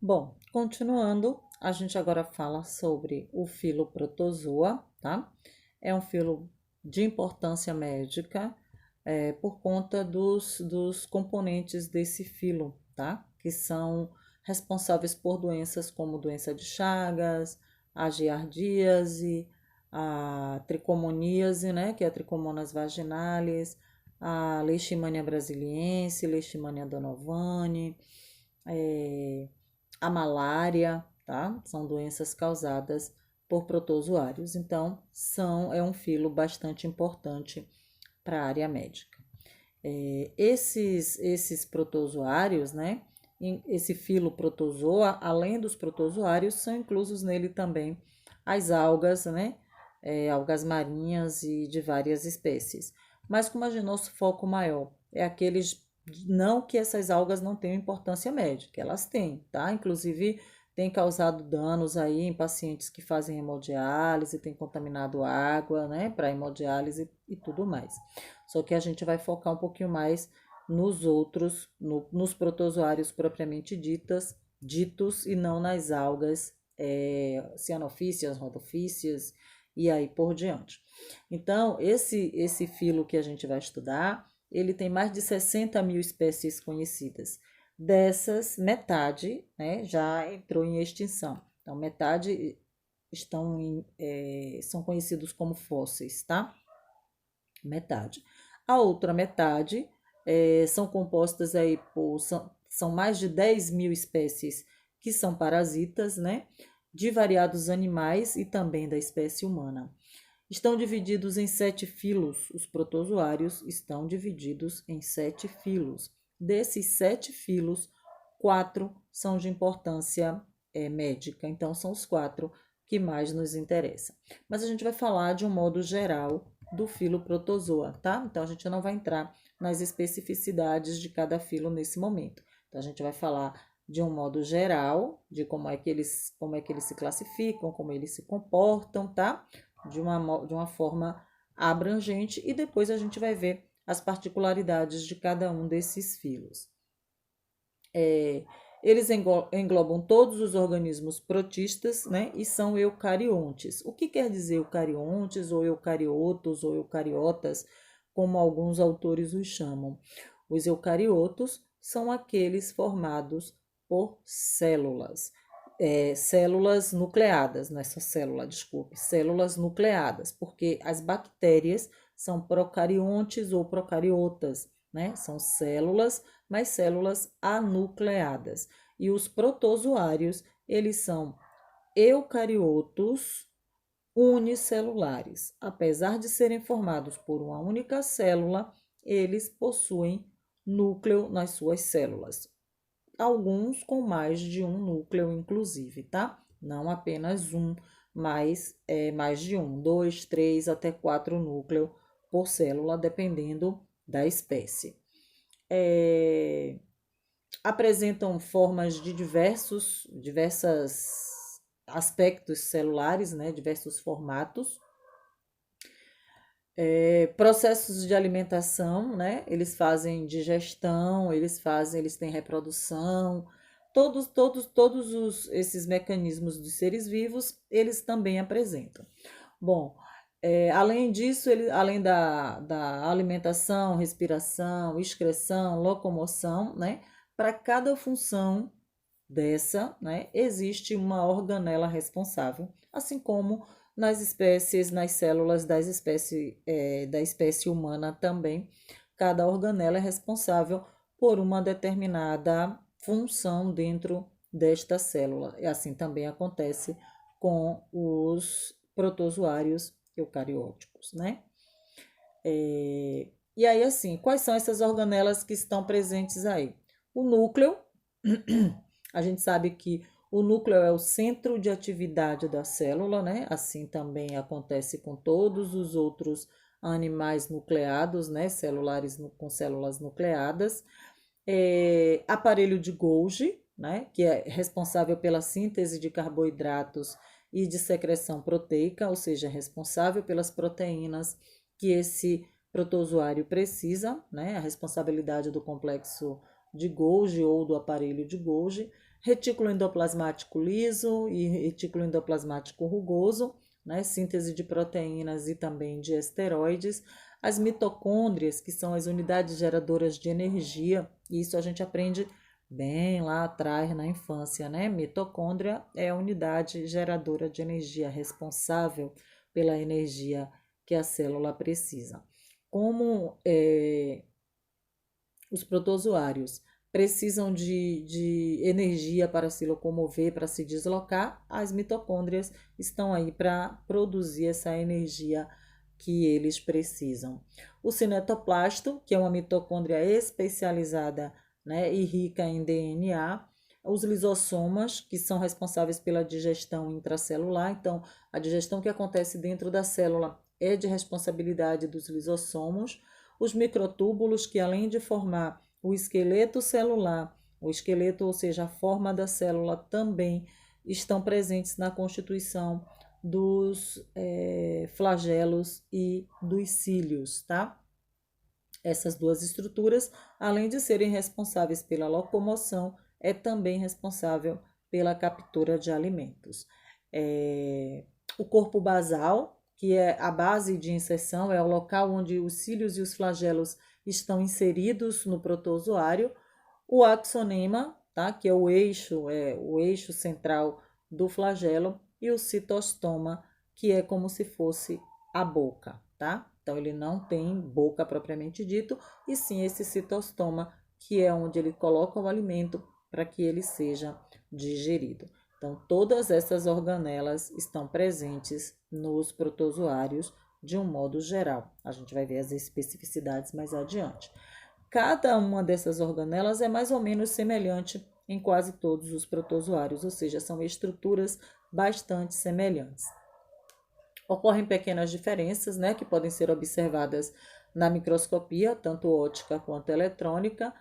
Bom, continuando, a gente agora fala sobre o filo protozoa, tá? É um filo de importância médica, por conta dos componentes desse filo, tá? Que são responsáveis por doenças como doença de Chagas, a giardíase, a tricomoníase, né? Que é a tricomonas vaginalis, a leishmania brasiliense, leishmania donovani, é, a malária, tá? São doenças causadas por protozoários. Então, é um filo bastante importante para a área médica. Esses protozoários, né? Esse filo protozoa, além dos protozoários, são inclusos nele também as algas, né? Algas marinhas e de várias espécies. Mas como o nosso foco maior é aqueles, não que essas algas não tenham importância médica, elas têm, tá? Inclusive tem causado danos aí em pacientes que fazem hemodiálise, tem contaminado água, né, para hemodiálise e tudo mais. Só que a gente vai focar um pouquinho mais nos outros, nos protozoários propriamente ditos e não nas algas cianofícias, rodofícias e aí por diante. Então, esse filo que a gente vai estudar, ele tem mais de 60 mil espécies conhecidas. Dessas, metade, né, já entrou em extinção. Então, metade são conhecidos como fósseis, tá? Metade. A outra metade são compostas aí são mais de 10 mil espécies que são parasitas, né? De variados animais e também da espécie humana. Estão divididos em 7 filos. Os protozoários estão divididos em 7 filos. Desses 7 filos, 4 são de importância médica. Então, são os 4 que mais nos interessam. Mas a gente vai falar de um modo geral do filo protozoa, tá? Então, a gente não vai entrar nas especificidades de cada filo nesse momento. Então, a gente vai falar de um modo geral, de como é que eles se classificam, como eles se comportam, tá? De uma forma abrangente e depois a gente vai ver as particularidades de cada um desses filos. Eles englobam todos os organismos protistas, né, e são eucariontes. O que quer dizer eucariontes, ou eucariotos, ou eucariotas, como alguns autores os chamam? Os eucariotos são aqueles formados por células. Células nucleadas, não é só célula, desculpe, células nucleadas, porque as bactérias são procariontes ou procariotas, né? São células, mas células anucleadas. E os protozoários, eles são eucariotos unicelulares. Apesar de serem formados por uma única célula, eles possuem núcleo nas suas células. Alguns com mais de um núcleo, inclusive, tá? Não apenas um, mas mais de um, dois, três, até 4 núcleos por célula, dependendo da espécie. Apresentam formas de diversos aspectos celulares, né? Diversos formatos. Processos de alimentação, né? Eles fazem digestão, eles têm reprodução, esses mecanismos dos seres vivos, eles também apresentam. Bom, além disso, além da alimentação, respiração, excreção, locomoção, né? Para cada função dessa, né, existe uma organela responsável, assim como nas células da espécie humana também, cada organela é responsável por uma determinada função dentro desta célula. E assim também acontece com os protozoários eucarióticos, né? E aí, assim, quais são essas organelas que estão presentes aí? O núcleo, a gente sabe que o núcleo é o centro de atividade da célula, né? Assim também acontece com todos os outros animais nucleados, né? Celulares com células nucleadas. Aparelho de Golgi, né? Que é responsável pela síntese de carboidratos e de secreção proteica, ou seja, responsável pelas proteínas que esse protozoário precisa, né? A responsabilidade do complexo de Golgi ou do aparelho de Golgi. retículo endoplasmático liso e retículo endoplasmático rugoso, né? Síntese de proteínas e também de esteroides. As mitocôndrias, que são as unidades geradoras de energia, isso a gente aprende bem lá atrás na infância, né? Mitocôndria é a unidade geradora de energia responsável pela energia que a célula precisa. Como os protozoários precisam de energia para se locomover, para se deslocar, as mitocôndrias estão aí para produzir essa energia que eles precisam. O cinetoplasto, que é uma mitocôndria especializada, né, e rica em DNA. Os lisossomas, que são responsáveis pela digestão intracelular. Então, a digestão que acontece dentro da célula é de responsabilidade dos lisossomos. Os microtúbulos, que além de formar o esqueleto celular, o esqueleto, ou seja, a forma da célula, também estão presentes na constituição dos flagelos e dos cílios, tá? Essas duas estruturas, além de serem responsáveis pela locomoção, é também responsável pela captura de alimentos. O corpo basal, que é a base de inserção, é o local onde os cílios e os flagelos estão inseridos no protozoário. O axonema, tá? Que é o eixo central do flagelo, e o citostoma, que é como se fosse a boca, tá? Então, ele não tem boca propriamente dito, e sim esse citostoma, que é onde ele coloca o alimento para que ele seja digerido. Então, todas essas organelas estão presentes nos protozoários de um modo geral. A gente vai ver as especificidades mais adiante. Cada uma dessas organelas é mais ou menos semelhante em quase todos os protozoários, ou seja, são estruturas bastante semelhantes. Ocorrem pequenas diferenças, né, que podem ser observadas na microscopia, tanto óptica quanto eletrônica,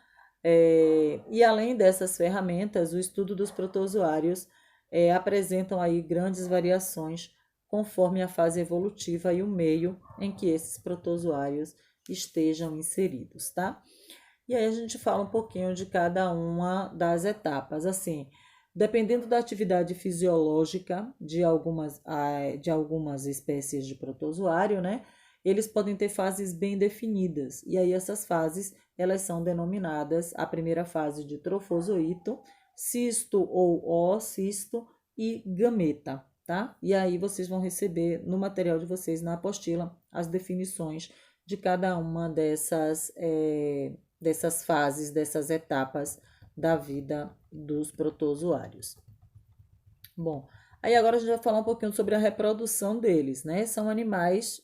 e além dessas ferramentas, o estudo dos protozoários apresentam aí grandes variações conforme a fase evolutiva e o meio em que esses protozoários estejam inseridos, tá? E aí a gente fala um pouquinho de cada uma das etapas, assim, dependendo da atividade fisiológica de algumas espécies de protozoário, né? Eles podem ter fases bem definidas. E aí essas fases, elas são denominadas a primeira fase de trofozoito, cisto ou oocisto e gameta, tá? E aí vocês vão receber no material de vocês, na apostila, as definições de cada uma dessas fases, dessas etapas da vida dos protozoários. Bom, aí agora a gente vai falar um pouquinho sobre a reprodução deles, né? São animais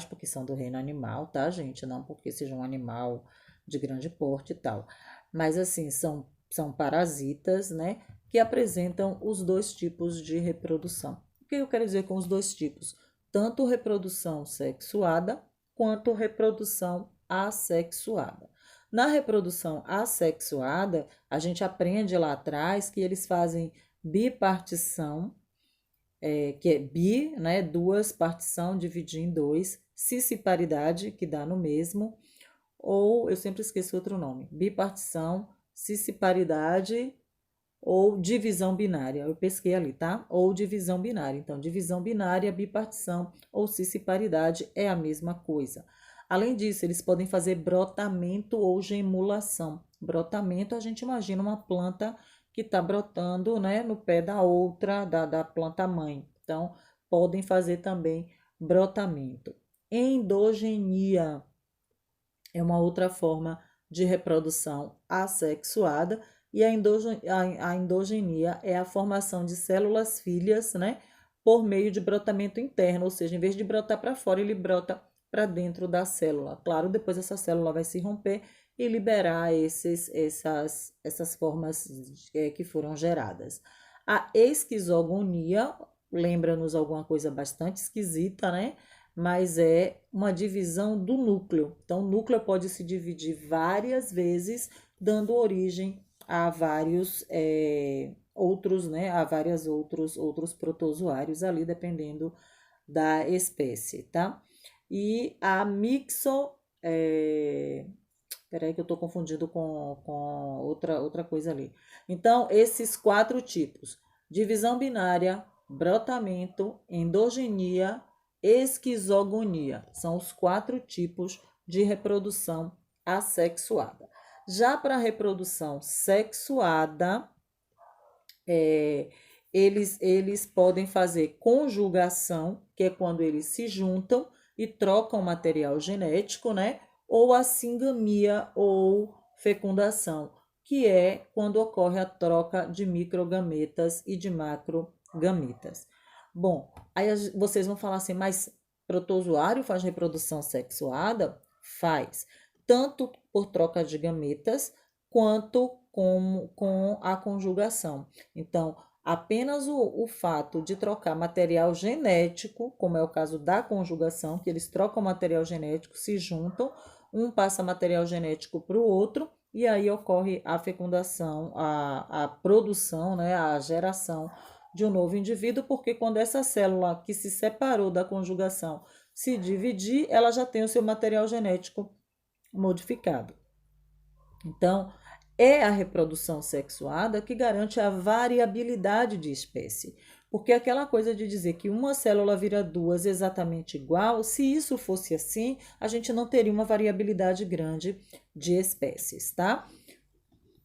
porque são do reino animal, tá, gente? Não porque seja um animal de grande porte e tal. Mas assim, são parasitas, né? Que apresentam os dois tipos de reprodução. O que eu quero dizer com os dois tipos? Tanto reprodução sexuada quanto reprodução assexuada. Na reprodução assexuada, a gente aprende lá atrás que eles fazem bipartição, que é bi, né? Duas, partição, dividir em dois, cisparidade, que dá no mesmo, ou eu sempre esqueço outro nome, bipartição, cisparidade ou divisão binária. Eu pesquei ali, tá? Ou divisão binária. Então, divisão binária, bipartição ou cisparidade é a mesma coisa. Além disso, eles podem fazer brotamento ou gemulação. Brotamento, a gente imagina uma planta que está brotando, né, no pé da outra, da planta mãe. Então, podem fazer também brotamento. Endogenia é uma outra forma de reprodução assexuada, e a endogenia é a formação de células filhas, né, por meio de brotamento interno, ou seja, em vez de brotar para fora, ele brota para dentro da célula. Claro, depois essa célula vai se romper e liberar essas formas que foram geradas. A esquizogonia lembra-nos alguma coisa bastante esquisita, né? Mas é uma divisão do núcleo. Então, o núcleo pode se dividir várias vezes, dando origem a vários outros, né? A vários outros protozoários ali, dependendo da espécie, tá? E a Peraí que eu estou confundindo com outra coisa ali. Então, esses 4 tipos: divisão binária, brotamento, endogenia, esquizogonia. São os 4 tipos de reprodução assexuada. Já para a reprodução sexuada, eles podem fazer conjugação, que é quando eles se juntam e trocam material genético, né? Ou a singamia ou fecundação, que é quando ocorre a troca de microgametas e de macrogametas. Bom, aí vocês vão falar assim, mas protozoário faz reprodução sexuada? Faz, tanto por troca de gametas quanto com a conjugação. Então, apenas o fato de trocar material genético, como é o caso da conjugação, que eles trocam material genético, se juntam, um passa material genético para o outro, e aí ocorre a fecundação, a produção, né, a geração de um novo indivíduo, porque quando essa célula que se separou da conjugação se dividir, ela já tem o seu material genético modificado. Então, é a reprodução sexuada que garante a variabilidade de espécie. Porque aquela coisa de dizer que uma célula vira duas exatamente igual, se isso fosse assim, a gente não teria uma variabilidade grande de espécies, tá?